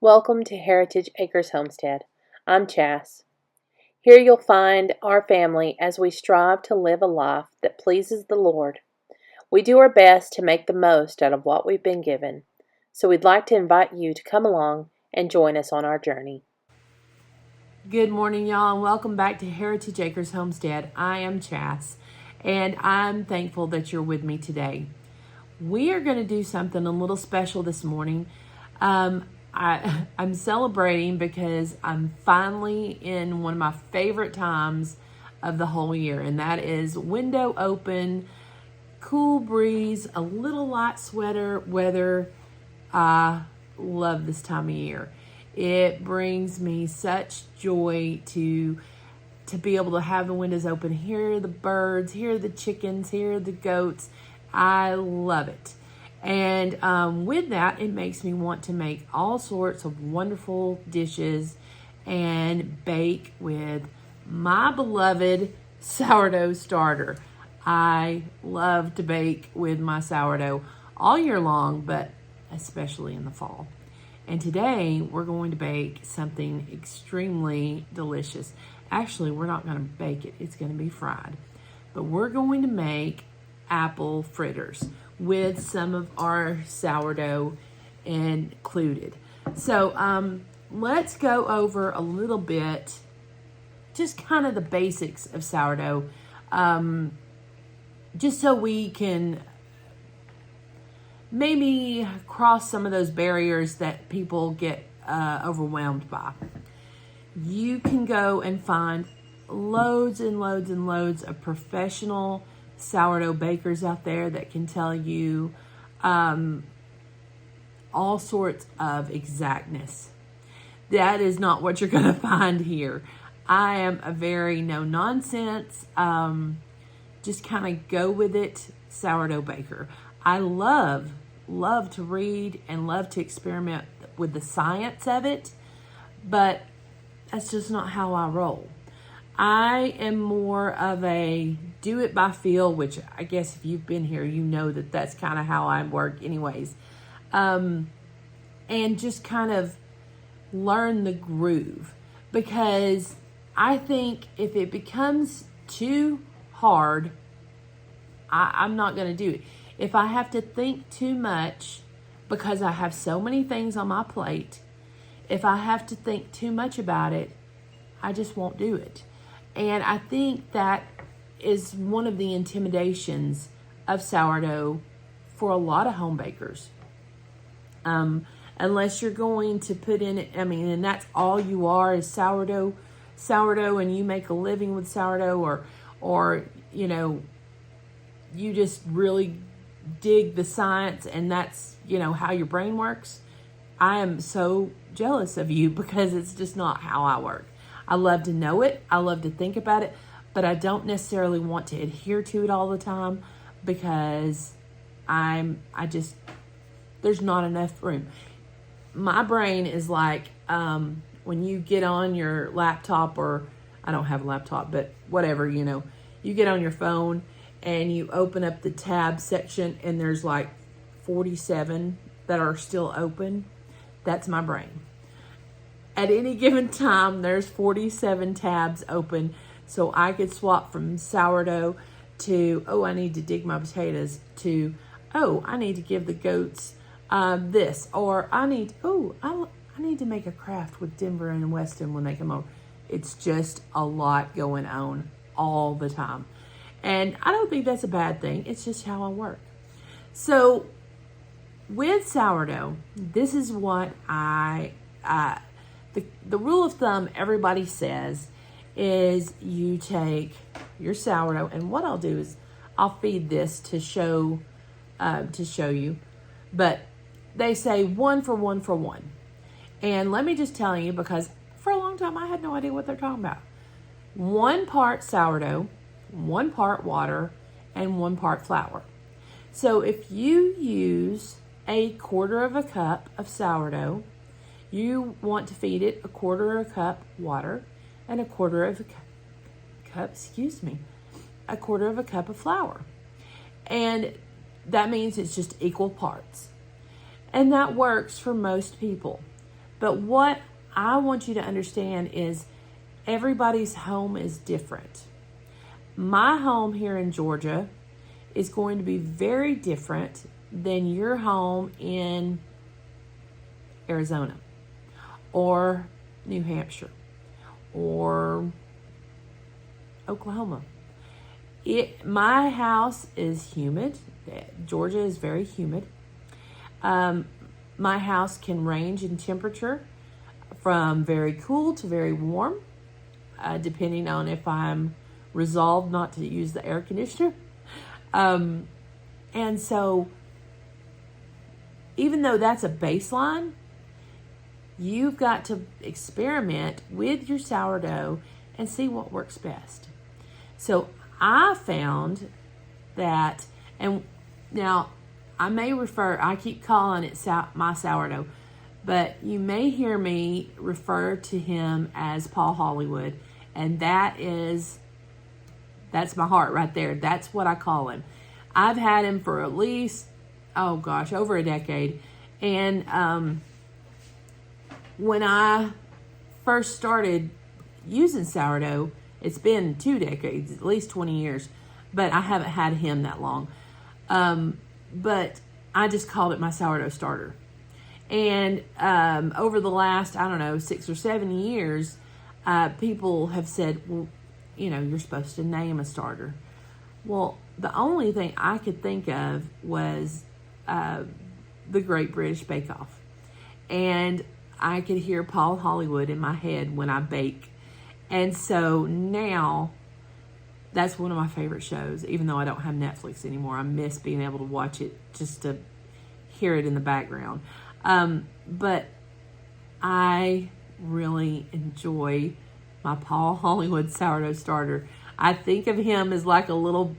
Welcome to Heritage Acres Homestead. I'm Chas. Here you'll find our family as we strive to live a life that pleases the Lord. We do our best to make the most out of what we've been given, so we'd like to invite you to come along and join us on our journey. Good morning, y'all, and welcome back to Heritage Acres Homestead. I am Chas, and I'm thankful that you're with me today. We are going to do something a little special this morning. I'm celebrating because I'm finally in one of my favorite times of the whole year, and that is window open, cool breeze, a little light sweater weather. I love this time of year. It brings me such joy to be able to have the windows open, hear the birds, hear the chickens, hear the goats. I love it. And with that, it makes me want to make all sorts of wonderful dishes and bake with my beloved sourdough starter. I love to bake with my sourdough all year long, but especially in the fall. And today we're going to bake something extremely delicious. Actually, we're not going to bake it. It's going to be fried. But we're going to make apple fritters with some of our sourdough included. So let's go over a little bit, just kind of the basics of sourdough, just so we can maybe cross some of those barriers that people get overwhelmed by. You can go and find loads and loads and loads of professional sourdough bakers out there that can tell you all sorts of exactness. That is not what you're going to find here. I am a very no-nonsense, just kind of go with it sourdough baker. I love to read and love to experiment with the science of it, but that's just not how I roll. I am more of a do it by feel, which I guess if you've been here, you know that that's kind of how I work anyways. And just kind of learn the groove, because I think if it becomes too hard, I'm not going to do it. If I have to think too much, because I have so many things on my plate, if I have to think too much about it, I just won't do it. And I think that is one of the intimidations of sourdough for a lot of home bakers. Unless you're going to put in it, and that's all you are is sourdough, and you make a living with sourdough, or you just really dig the science and that's, how your brain works. I am so jealous of you because it's just not how I work. I love to know it. I love to think about it, but I don't necessarily want to adhere to it all the time because there's not enough room. My brain is like, when you get on your laptop, or I don't have a laptop, but whatever, you get on your phone and you open up the tab section and there's like 47 that are still open. That's my brain. At any given time, there's 47 tabs open, so I could swap from sourdough to, I need to dig my potatoes, to, I need to give the goats this, or I need to make a craft with Denver and Weston when they come over. It's just a lot going on all the time. And I don't think that's a bad thing. It's just how I work. So with sourdough, this is what the rule of thumb everybody says is you take your sourdough, and what I'll do is I'll feed this to show you, but they say 1 for 1 for 1. And let me just tell you, because for a long time I had no idea what they're talking about. 1 part sourdough, 1 part water, and 1 part flour. So if you use a 1/4 cup of sourdough, you want to feed it a 1/4 cup water and a 1/4 cup of flour. And that means it's just equal parts. And that works for most people. But what I want you to understand is everybody's home is different. My home here in Georgia is going to be very different than your home in Arizona or New Hampshire or Oklahoma. My house is humid. Georgia is very humid. My house can range in temperature from very cool to very warm, depending on if I'm resolved not to use the air conditioner. And so, even though that's a baseline, you've got to experiment with your sourdough and see what works best. So I found that, and now I keep calling it my sourdough, but you may hear me refer to him as Paul Hollywood, and that's my heart right there. That's what I call him. I've had him for at least, over a decade. And when I first started using sourdough, it's been 2 decades, at least 20 years, but I haven't had him that long. But I just called it my sourdough starter. And over the last, 6 or 7 years, people have said, well, you're supposed to name a starter. Well, the only thing I could think of was the Great British Bake Off. And I could hear Paul Hollywood in my head when I bake. And so now that's one of my favorite shows, even though I don't have Netflix anymore. I miss being able to watch it just to hear it in the background. But I really enjoy my Paul Hollywood sourdough starter. I think of him as like a little,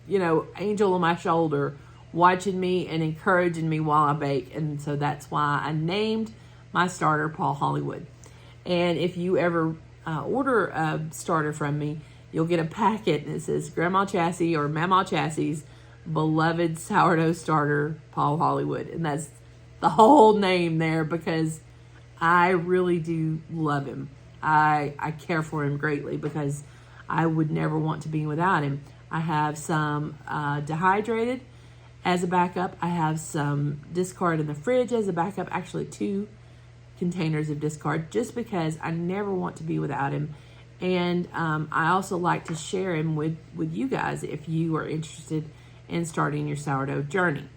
angel on my shoulder, watching me and encouraging me while I bake. And so that's why I named my starter Paul Hollywood. And if you ever order a starter from me, you'll get a packet and it says Grandma Chasity or Mama Chasy's beloved sourdough starter, Paul Hollywood. And that's the whole name there because I really do love him. I care for him greatly because I would never want to be without him. I have some dehydrated as a backup. I have some discard in the fridge as a backup. Actually, 2 containers of discard just because I never want to be without him. And I also like to share him with you guys if you are interested in starting your sourdough journey.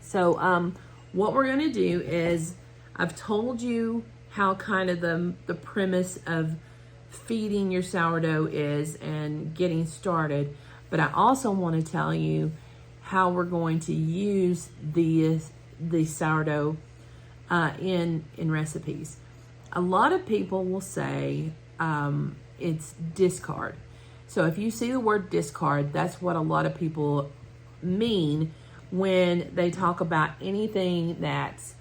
So what we're going to do is I've told you how kind of the premise of feeding your sourdough is and getting started. But I also want to tell you how we're going to use the sourdough in recipes. A lot of people will say it's discard. So if you see the word discard, that's what a lot of people mean when they talk about anything that's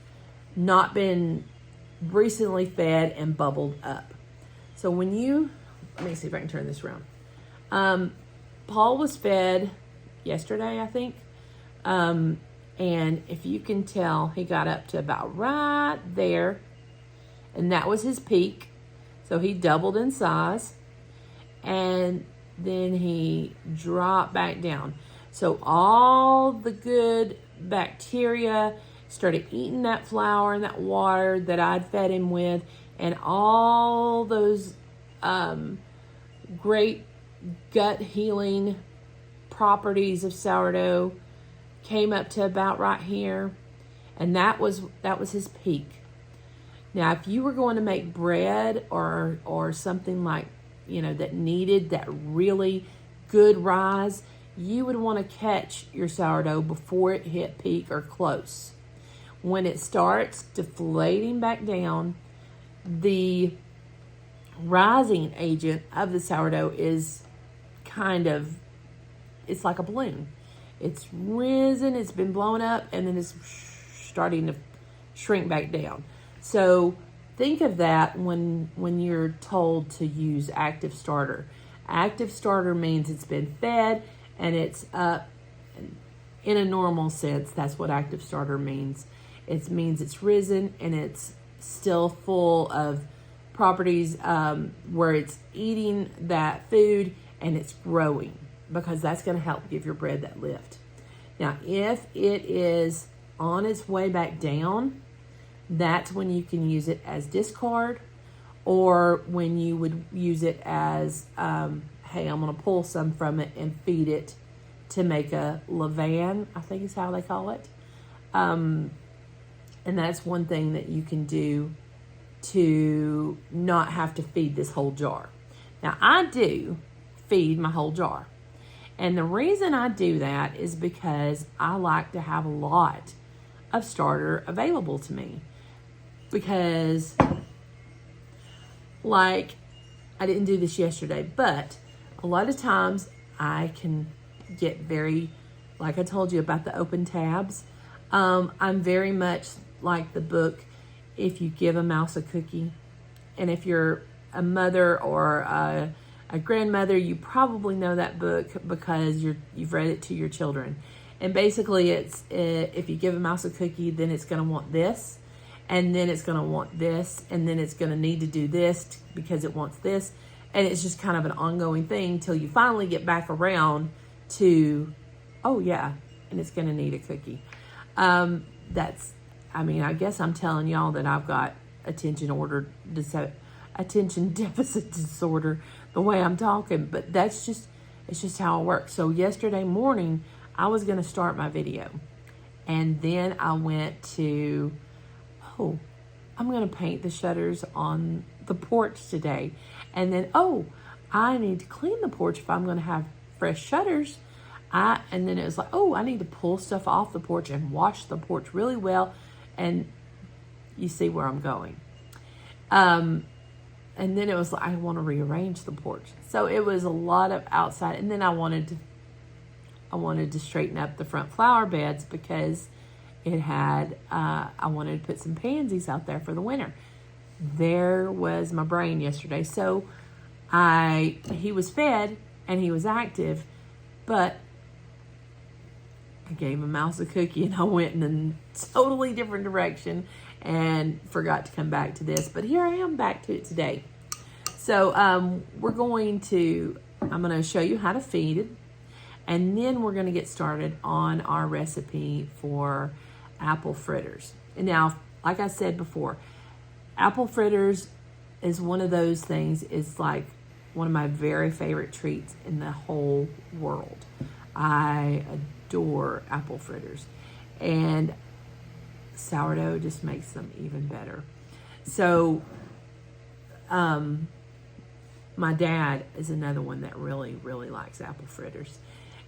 not been recently fed and bubbled up. So let me see if I can turn this around. Paul was fed yesterday, I think. And if you can tell, he got up to about right there. And that was his peak. So he doubled in size. And then he dropped back down. So all the good bacteria started eating that flour and that water that I'd fed him with. And all those great gut healing properties of sourdough came up to about right here. And that was his peak. Now, if you were going to make bread or something like, that needed that really good rise, you would want to catch your sourdough before it hit peak or close. When it starts deflating back down, the rising agent of the sourdough is it's like a balloon. It's risen, it's been blown up, and then it's starting to shrink back down. So think of that when you're told to use active starter. Active starter means it's been fed and it's up in a normal sense. That's what active starter means. It means it's risen and it's still full of properties where it's eating that food and it's growing, because that's going to help give your bread that lift. Now, if it is on its way back down, that's when you can use it as discard, or when you would use it as, hey, I'm going to pull some from it and feed it to make a levain, I think is how they call it. And that's one thing that you can do to not have to feed this whole jar. Now, I do feed my whole jar. And the reason I do that is because I like to have a lot of starter available to me. Because, like, I didn't do this yesterday, but a lot of times I can get very, like I told you about the open tabs. I'm very much like the book, If You Give a Mouse a Cookie. And if you're a mother or a grandmother, you probably know that book because you've read it to your children. And basically it's, if you give a mouse a cookie, then it's going to want this, and then it's going to want this, and then it's going to need to do this because it wants this. And it's just kind of an ongoing thing till you finally get back around to, oh yeah, and it's going to need a cookie. I guess I'm telling y'all that I've got attention deficit disorder the way I'm talking, but it's just how it works. So yesterday morning, I was going to start my video, and then I went to, I'm going to paint the shutters on the porch today. And then, I need to clean the porch if I'm going to have fresh shutters. And then it was like, I need to pull stuff off the porch and wash the porch really well. And you see where I'm going. And then it was like, I want to rearrange the porch. So it was a lot of outside. And then I wanted to straighten up the front flower beds because it had, I wanted to put some pansies out there for the winter. There was my brain yesterday. So he was fed and he was active, but I gave a mouse a cookie and I went in a totally different direction and forgot to come back to this. But here I am back to it today. So I'm going to show you how to feed it. And then we're going to get started on our recipe for apple fritters. And now, like I said before, apple fritters is one of those things, it's like one of my very favorite treats in the whole world. I adore apple fritters. And sourdough just makes them even better. So, my dad is another one that really, really likes apple fritters.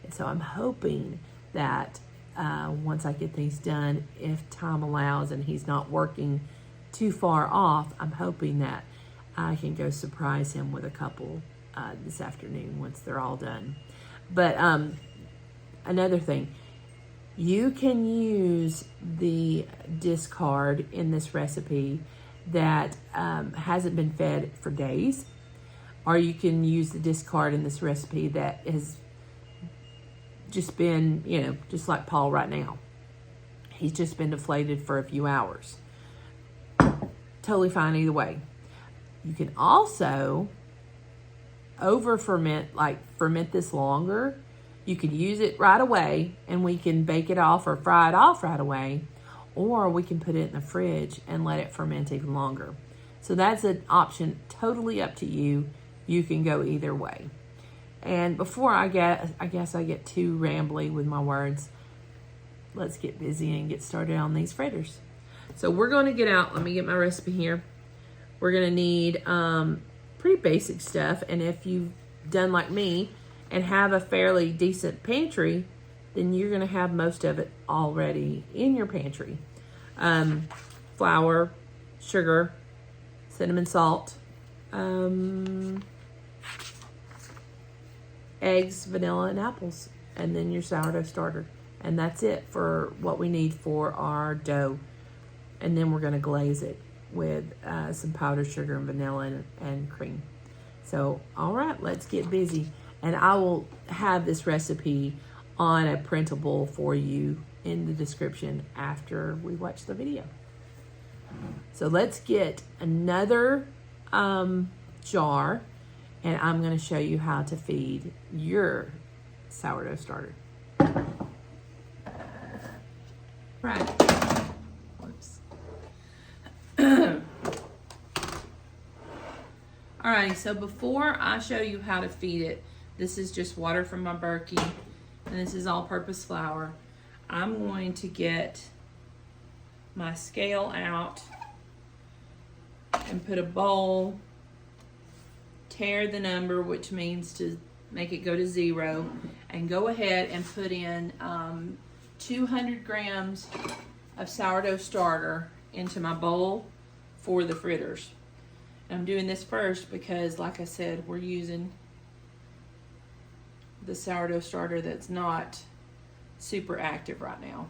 And so I'm hoping that once I get these done, if time allows and he's not working too far off, I'm hoping that I can go surprise him with a couple this afternoon once they're all done. But another thing, you can use the discard in this recipe that hasn't been fed for days, or you can use the discard in this recipe that has just been, just like Paul right now. He's just been deflated for a few hours. Totally fine either way. You can also ferment this longer. You can use it right away and we can bake it off or fry it off right away, or we can put it in the fridge and let it ferment even longer. So that's an option totally up to you. You can go either way. And before I guess I get too rambly with my words, let's get busy and get started on these fritters. So we're going to get out, let me get my recipe here. We're going to need pretty basic stuff. And if you've done like me and have a fairly decent pantry, then you're going to have most of it already in your pantry. Flour, sugar, cinnamon salt, eggs, vanilla, and apples, and then your sourdough starter. And that's it for what we need for our dough. And then we're going to glaze it with some powdered sugar and vanilla and cream. So, all right, let's get busy. And I will have this recipe on a printable for you in the description after we watch the video. So let's get another jar, and I'm going to show you how to feed your sourdough starter. Right. Whoops. Alrighty, so before I show you how to feed it, this is just water from my Berkey, and this is all-purpose flour. I'm going to get my scale out and put a bowl, tear the number, which means to make it go to 0, and go ahead and put in 200 grams of sourdough starter into my bowl for the fritters. And I'm doing this first because, like I said, we're using the sourdough starter that's not super active right now.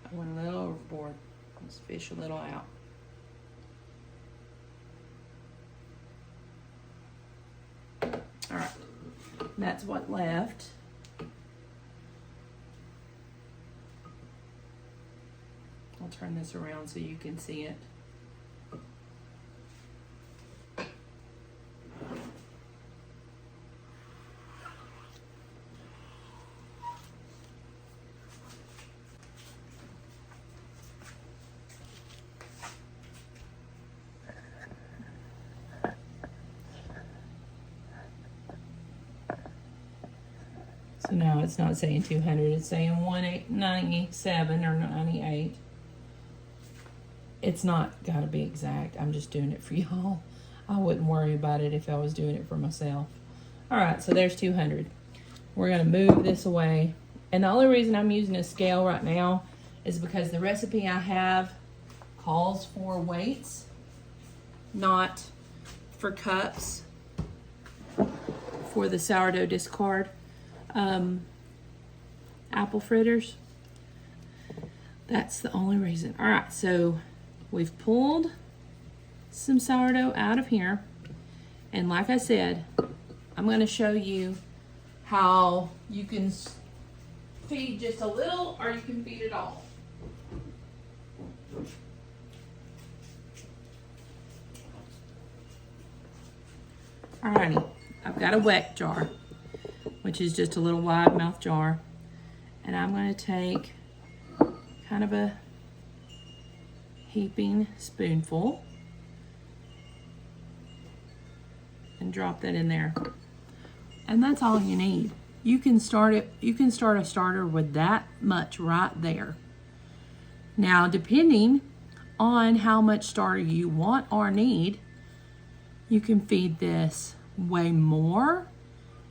I went a little overboard. Let's fish a little out. All right, that's what left. I'll turn this around so you can see it. So now it's not saying 200, it's saying 197 or 98. It's not got to be exact. I'm just doing it for y'all. I wouldn't worry about it if I was doing it for myself. All right, so there's 200. We're going to move this away. And the only reason I'm using a scale right now is because the recipe I have calls for weights, not for cups, for the sourdough discard apple fritters. That's the only reason. All right, so we've pulled some sourdough out of here, and like I said, I'm going to show you how you can feed just a little or you can feed it all. Alrighty, I've got a wet jar, which is just a little wide mouth jar, and I'm going to take kind of a heaping spoonful and drop that in there. And that's all you need. You can start a starter with that much right there. Now, depending on how much starter you want or need, you can feed this way more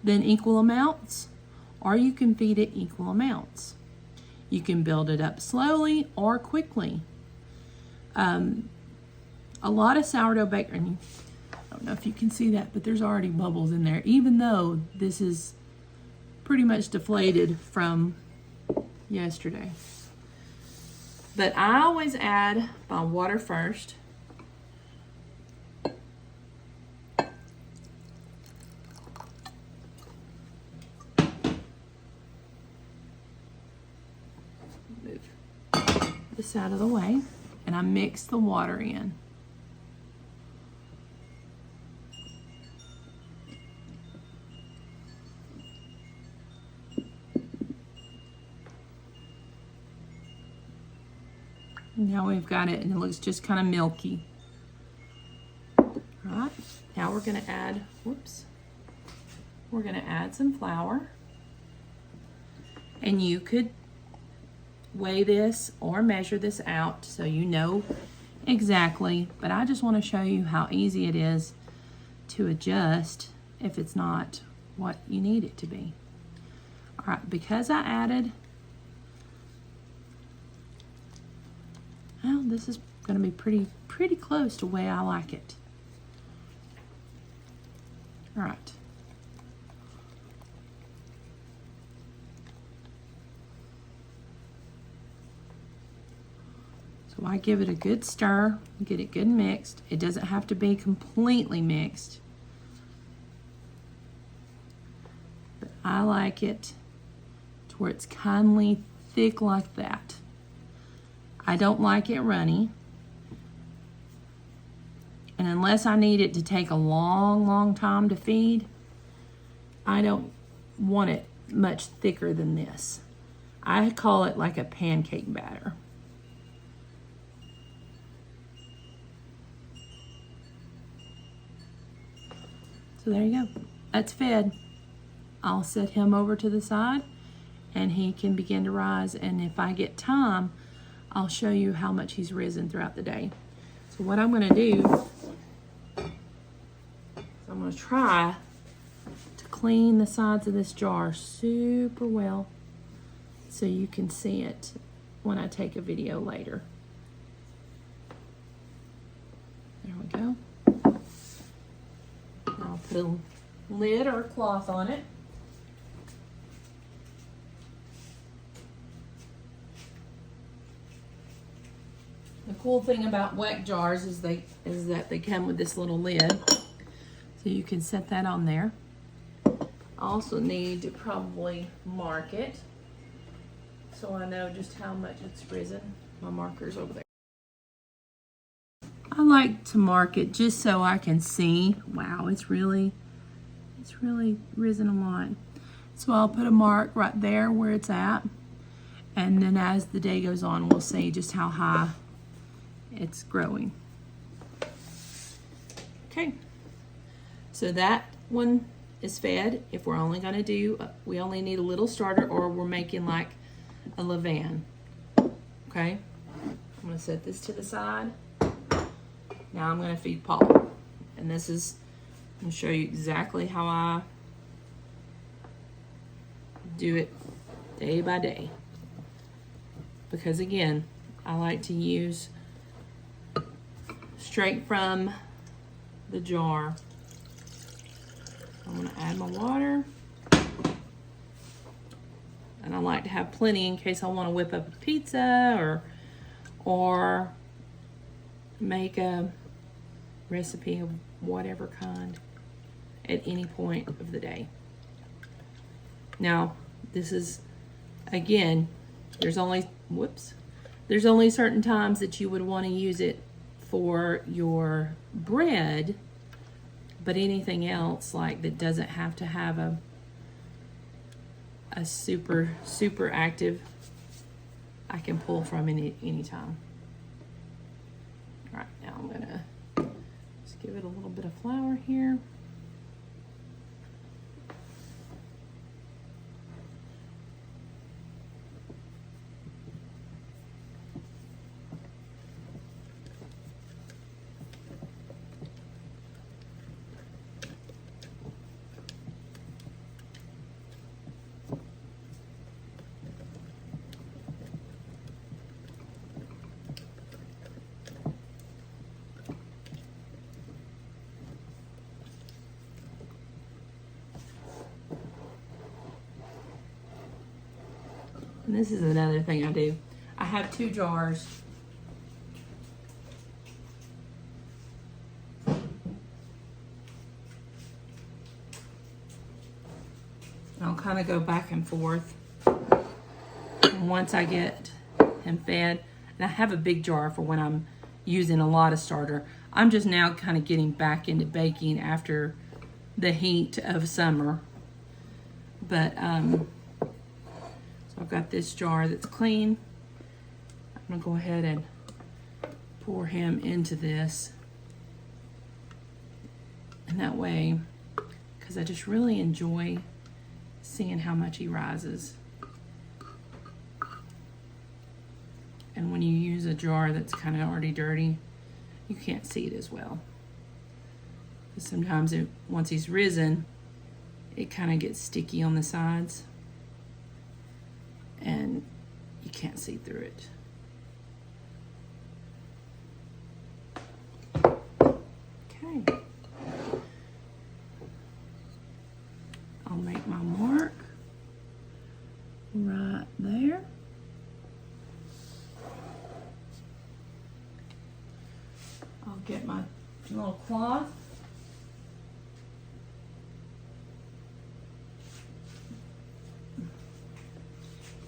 than equal amounts, or you can feed it equal amounts. You can build it up slowly or quickly. A lot of sourdough baking, I don't know if you can see that, but there's already bubbles in there, even though this is pretty much deflated from yesterday. But I always add my water first. Move this out of the way, and I mix the water in. Now we've got it, and it looks just kind of milky. All right, now we're gonna add, we're gonna add some flour. And you could weigh this or measure this out so you know exactly, but I just want to show you how easy it is to adjust if it's not what you need it to be. All right, because I added, well, this is going to be pretty close to the way I like it. All right. So I give it a good stir, get it good mixed. It doesn't have to be completely mixed, but I like it to where it's kindly thick like that. I don't like it runny. And unless I need it to take a long, long time to feed, I don't want it much thicker than this. I call it like a pancake batter. So there you go. That's fed. I'll set him over to the side and he can begin to rise. And if I get time, I'll show you how much he's risen throughout the day. So what I'm going to do, I'm going to try to clean the sides of this jar super well so you can see it when I take a video later. There we go. I'll put a lid or a cloth on it. The cool thing about weck jars is that they come with this little lid, so you can set that on there. I also need to probably mark it so I know just how much it's risen. My marker's over there. I like to mark it just so I can see, wow, it's really risen a lot. So I'll put a mark right there where it's at, and then as the day goes on, we'll see just how high it's growing. Okay, so that one is fed. If we're only going to do, we only need a little starter, or we're making like a levain. Okay, I'm going to set this to the side. Now I'm going to feed Paul, and this is, I'm going to show you exactly how I do it day by day, because again, I like to use straight from the jar. I'm going to add my water, and I like to have plenty in case I want to whip up a pizza or make a recipe of whatever kind at any point of the day. Now, this is, again, there's only certain times that you would want to use it for your bread, but anything else like that doesn't have to have a super active, I can pull from any time. All right, now I'm gonna just give it a little bit of flour here. And this is another thing I do. I have 2 jars. I'll kind of go back and forth. And once I get him fed, and I have a big jar for when I'm using a lot of starter. I'm just now kind of getting back into baking after the heat of summer. But so I've got this jar that's clean. I'm gonna go ahead and pour him into this. And that way, because I just really enjoy seeing how much he rises. And when you use a jar that's kind of already dirty, you can't see it as well. Because sometimes once he's risen, it kind of gets sticky on the sides and you can't see through it. Okay. I'll make my mark right there. get my little cloth.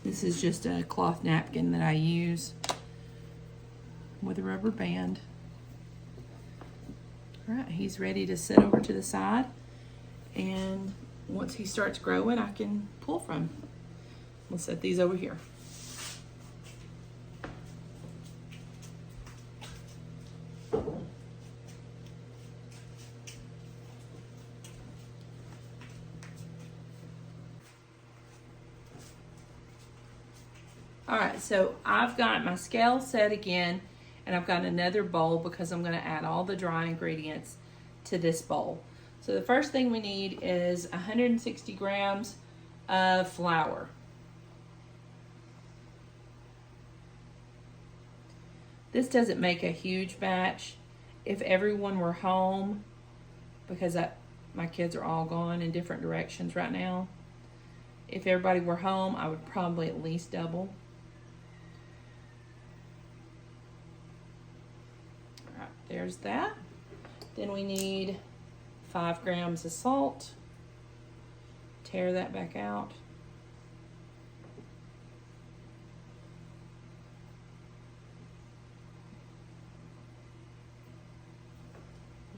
This is just a cloth napkin that I use with a rubber band. All right, he's ready to sit over to the side, and once he starts growing, I can pull from. We'll set these over here. All right, so I've got my scale set again, and I've got another bowl because I'm going to add all the dry ingredients to this bowl. So the first thing we need is 160 grams of flour. This doesn't make a huge batch. If everyone were home, because my kids are all gone in different directions right now, if everybody were home, I would probably at least double. All right, there's that. Then we need 5 grams of salt. Tear that back out.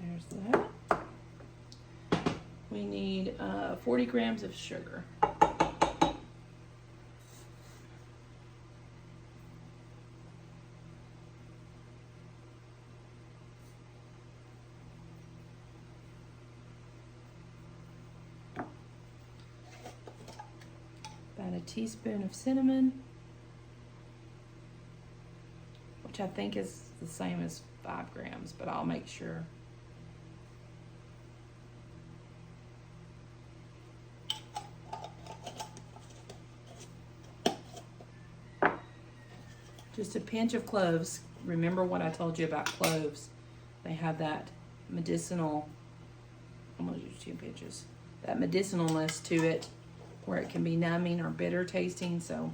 There's that. We need 40 grams of sugar. About a teaspoon of cinnamon, which I think is the same as 5 grams, but I'll make sure. Just a pinch of cloves. Remember what I told you about cloves. They have that medicinal, I'm gonna do 2 pinches, that medicinalness to it where it can be numbing or bitter tasting. So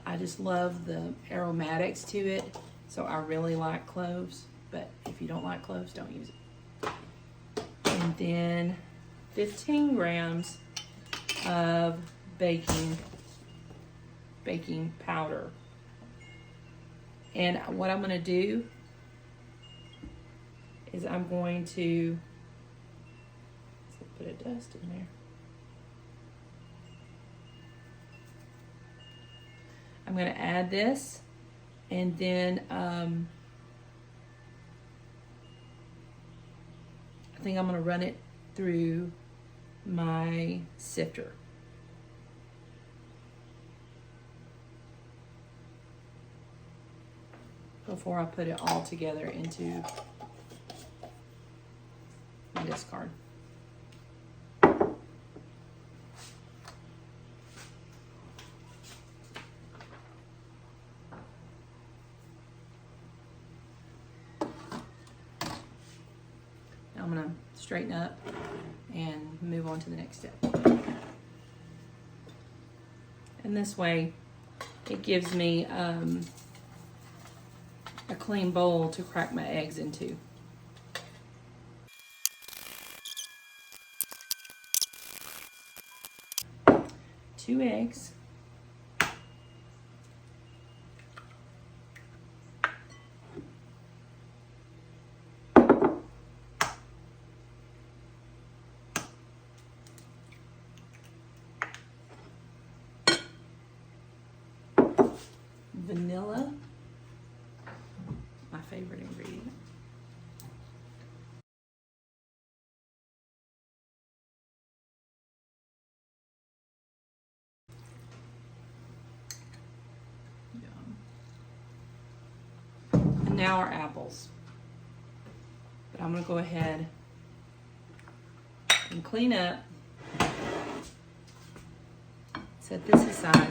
I just love the aromatics to it. So I really like cloves, but if you don't like cloves, don't use it. And then 15 grams of baking powder. And what I'm going to do is I'm going to put a dust in there. I'm going to add this, and then I think I'm going to run it through my sifter. Before I put it all together into my discard. Now I'm going to straighten up and move on to the next step. And this way it gives me a clean bowl to crack my eggs into. Two eggs. Vanilla. My favorite ingredient. Yum. And now our apples. But I'm going to go ahead and clean up. Set this aside.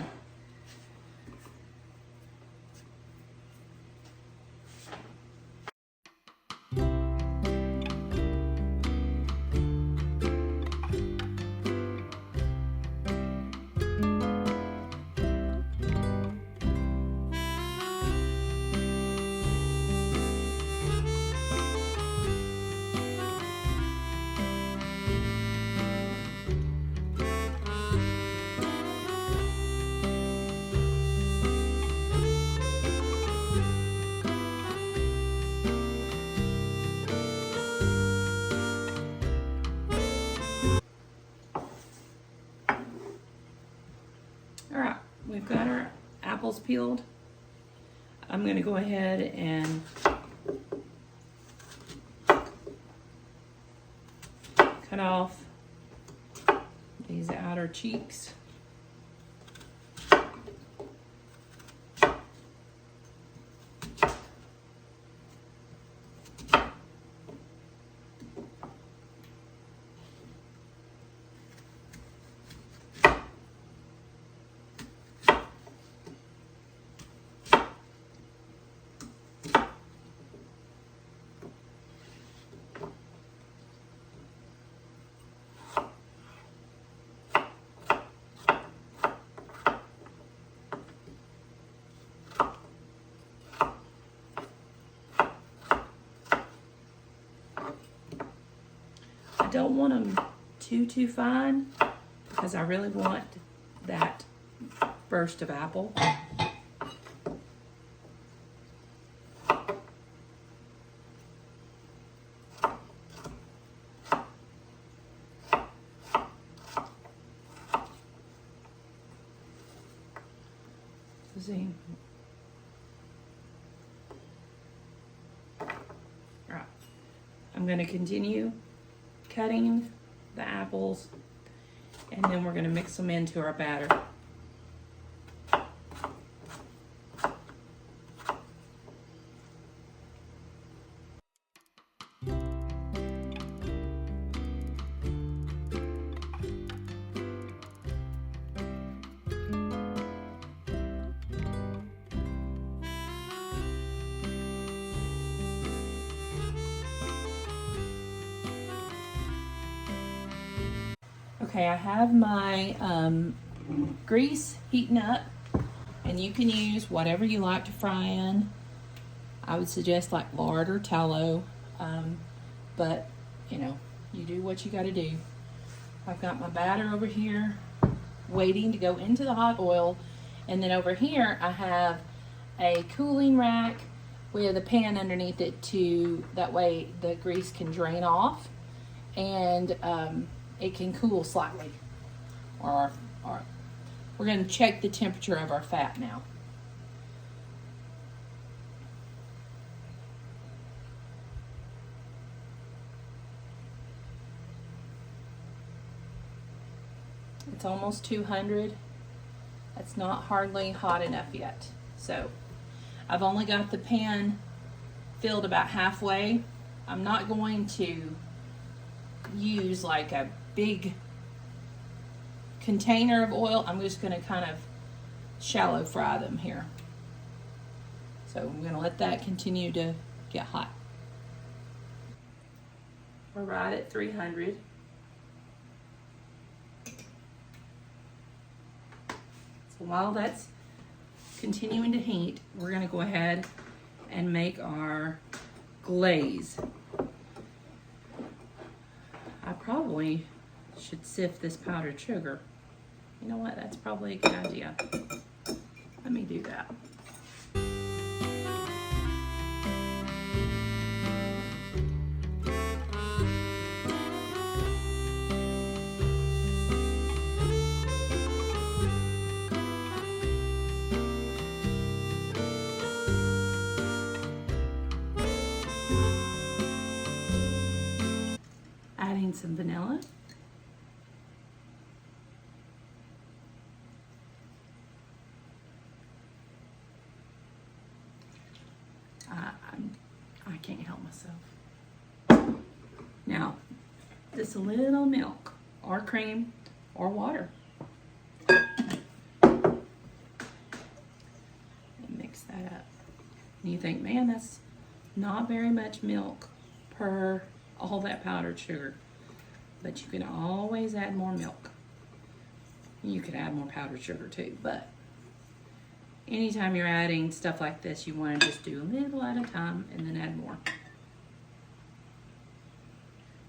we've got our apples peeled. I'm going to go ahead and cut off these outer cheeks. Don't want them too fine because I really want that burst of apple. See. All right. I'm going to continue cutting the apples, and then we're going to mix them into our batter. Okay, I have my grease heating up, and you can use whatever you like to fry in. I would suggest like lard or tallow, but you know, you do what you got to do. I've got my batter over here waiting to go into the hot oil, and then over here I have a cooling rack with a pan underneath it that way the grease can drain off, and it can cool slightly. Or we're going to check the temperature of our fat now. It's almost 200. That's not hardly hot enough yet. So I've only got the pan filled about halfway. I'm not going to use like a big container of oil. I'm just going to kind of shallow fry them here. So I'm going to let that continue to get hot. We're right at 300. So while that's continuing to heat, we're going to go ahead and make our glaze. I probably should sift this powdered sugar. You know what? That's probably a good idea. Let me do that. Adding some vanilla. I can't help myself. Now, just a little milk or cream or water. And mix that up. And you think, man, that's not very much milk per all that powdered sugar. But you can always add more milk. You could add more powdered sugar too, but anytime you're adding stuff like this, you want to just do a little at a time and then add more.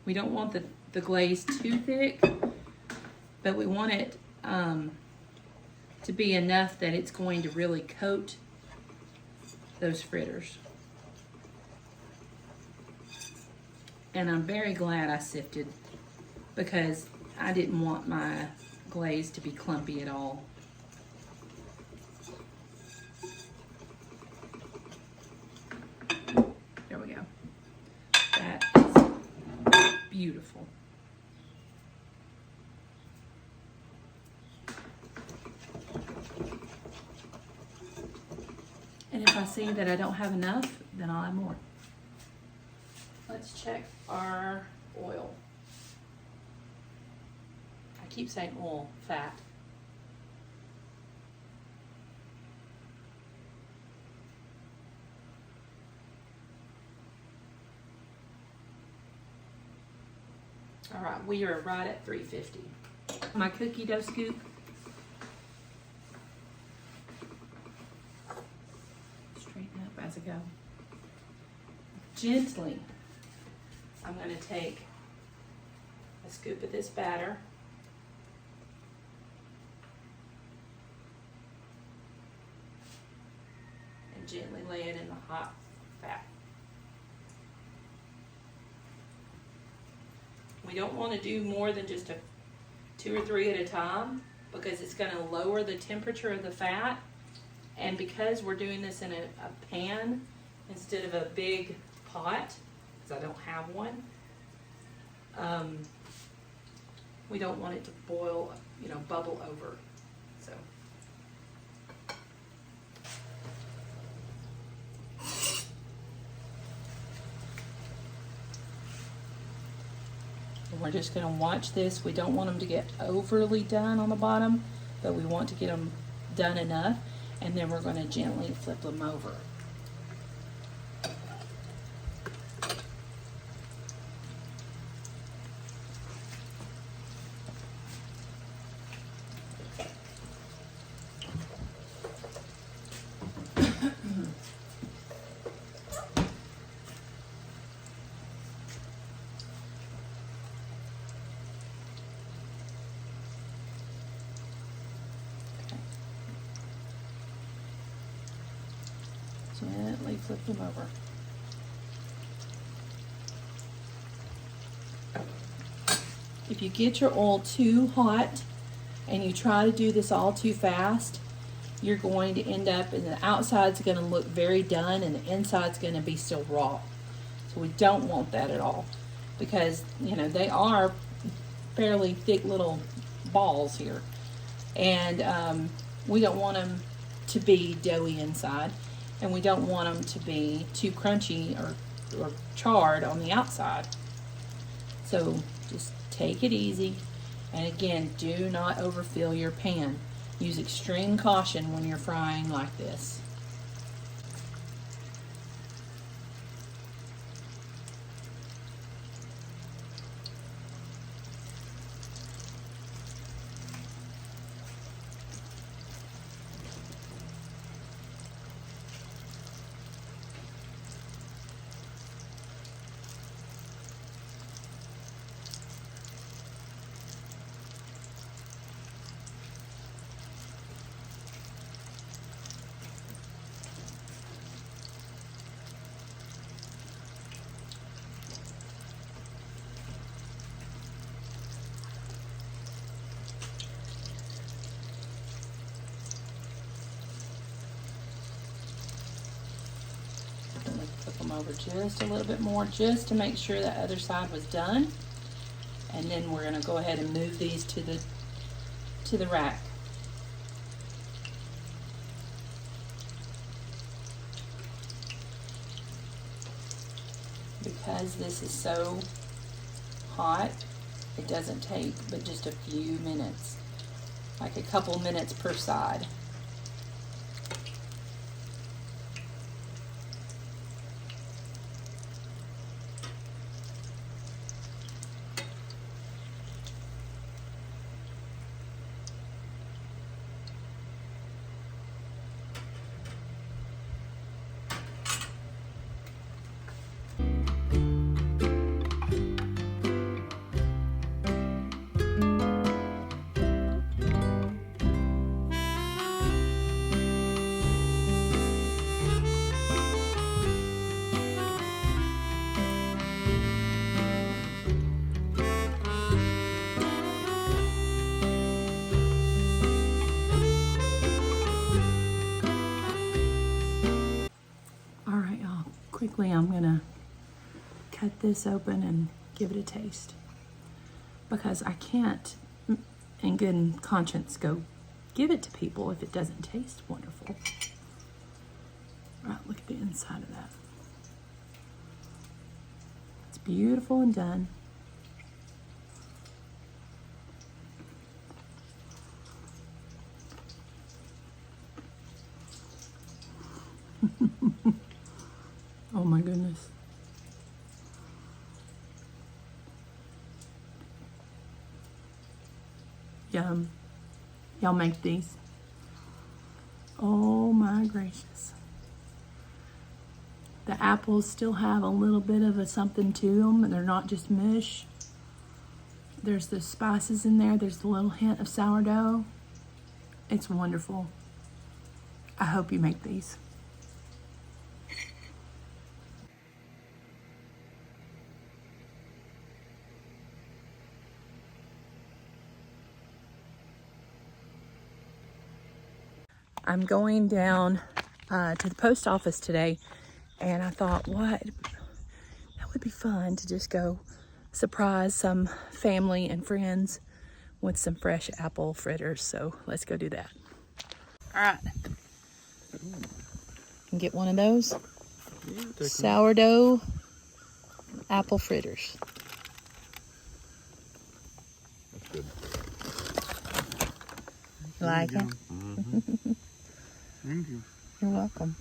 We don't want the glaze too thick, but we want it to be enough that it's going to really coat those fritters. And I'm very glad I sifted, because I didn't want my glaze to be clumpy at all. beautiful. And if I see that I don't have enough, then I'll add more. Let's check our oil. I keep saying oil, fat. All right, we are right at 350. My cookie dough scoop. Straighten up as I go. Gently, I'm going to take a scoop of this batter. And gently lay it in the hot fat. We don't want to do more than just 2 or 3 at a time because it's going to lower the temperature of the fat. And because we're doing this in a pan instead of a big pot, because I don't have one, we don't want it to boil, bubble over. So. And we're just going to watch this. We don't want them to get overly done on the bottom, but we want to get them done enough. And then we're going to gently flip them over. Gently flip them over. If you get your oil too hot and you try to do this all too fast, you're going to end up, and the outside's going to look very done and the inside's going to be still raw. So we don't want that at all, because they are fairly thick little balls here, and we don't want them to be doughy inside. And we don't want them to be too crunchy or charred on the outside. So just take it easy. And again, do not overfill your pan. Use extreme caution when you're frying like this. Flip them over just a little bit more, just to make sure that other side was done. And then we're going to go ahead and move these to the rack. Because this is so hot, it doesn't take but just a few minutes, like a couple minutes per side. Quickly, I'm gonna cut this open and give it a taste. Because I can't, in good conscience, go give it to people if it doesn't taste wonderful. Right, look at the inside of that. It's beautiful and done. Oh my goodness. Yum. Y'all make these. Oh my gracious. The apples still have a little bit of a something to them, and they're not just mush. There's the spices in there. There's a little hint of sourdough. It's wonderful. I hope you make these. I'm going down to the post office today, and I thought, that would be fun to just go surprise some family and friends with some fresh apple fritters. So let's go do that. All right. And get one of those sourdough apple fritters. That's good. You like it? Mm-hmm. Thank you. You're welcome.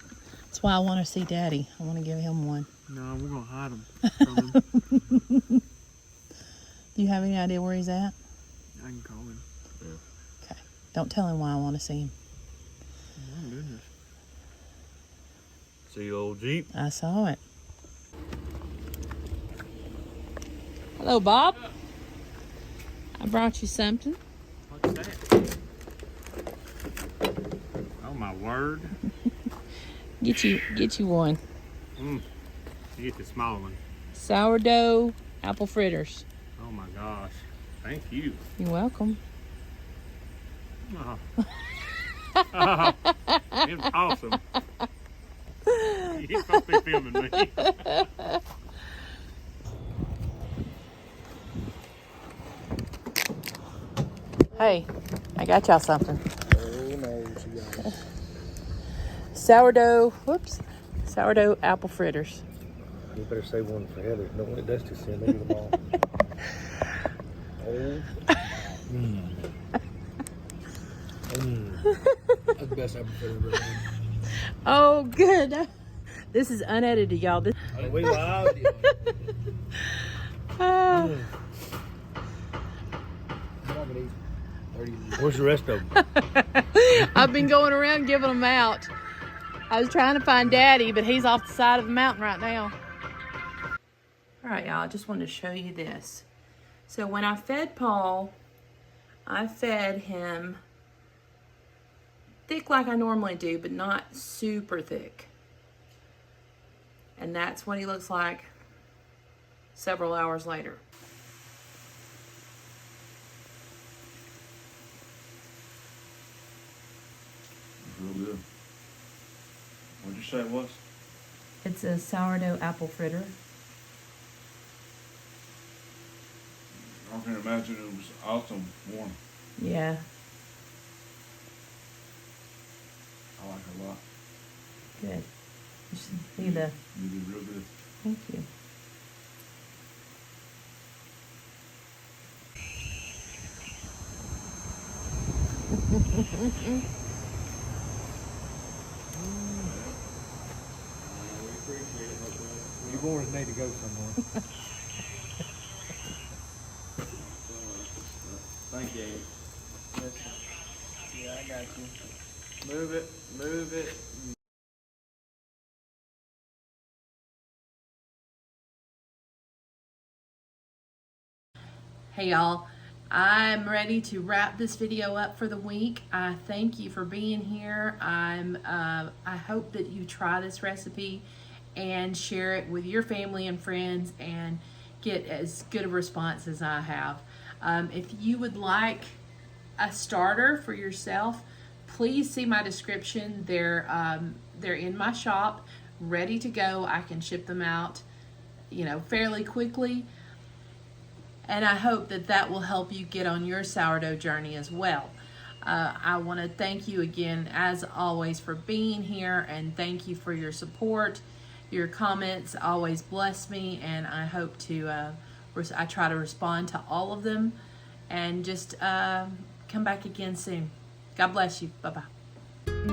That's why I want to see Daddy. I want to give him one. No, we're going to hide him from him. Do you have any idea where he's at? I can call him. Yeah. Okay. Don't tell him why I want to see him. My goodness. See you, old Jeep. I saw it. Hello, Bob. I brought you something. What's that? Oh, my word. Get you one. You get the small one. Sourdough apple fritters. Oh my gosh. Thank you. You're welcome. Oh. Oh, it's awesome. You're supposed to be filming me. Hey, I got y'all something. Oh no, what you got? Sourdough apple fritters. You better save one for Heather. Don't let Dusty see them. Eat them all. That's the best apple fritter I've ever had. Oh, good. This is unedited, y'all. We live. Where's the rest of them? I've been going around giving them out. I was trying to find Daddy, but he's off the side of the mountain right now. All right, y'all, I just wanted to show you this. So when I fed Paul, I fed him thick like I normally do, but not super thick. And that's what he looks like several hours later. Real good. What'd you say it was? It's a sourdough apple fritter. I can imagine it was awesome warm. Yeah. I like it a lot. Good. You should see the... You did real good. Thank you. You boys need to go somewhere. Thank you. Yeah, I got you. Move it, move it. Hey y'all, I'm ready to wrap this video up for the week. I thank you for being here. I hope that you try this recipe and share it with your family and friends and get as good a response as I have. If you would like a starter for yourself, please see my description. They're in my shop, ready to go. I can ship them out, fairly quickly. And I hope that that will help you get on your sourdough journey as well. I want to thank you again, as always, for being here, and thank you for your support. Your comments always bless me, and I hope to, I try to respond to all of them, and just come back again soon. God bless you. Bye-bye.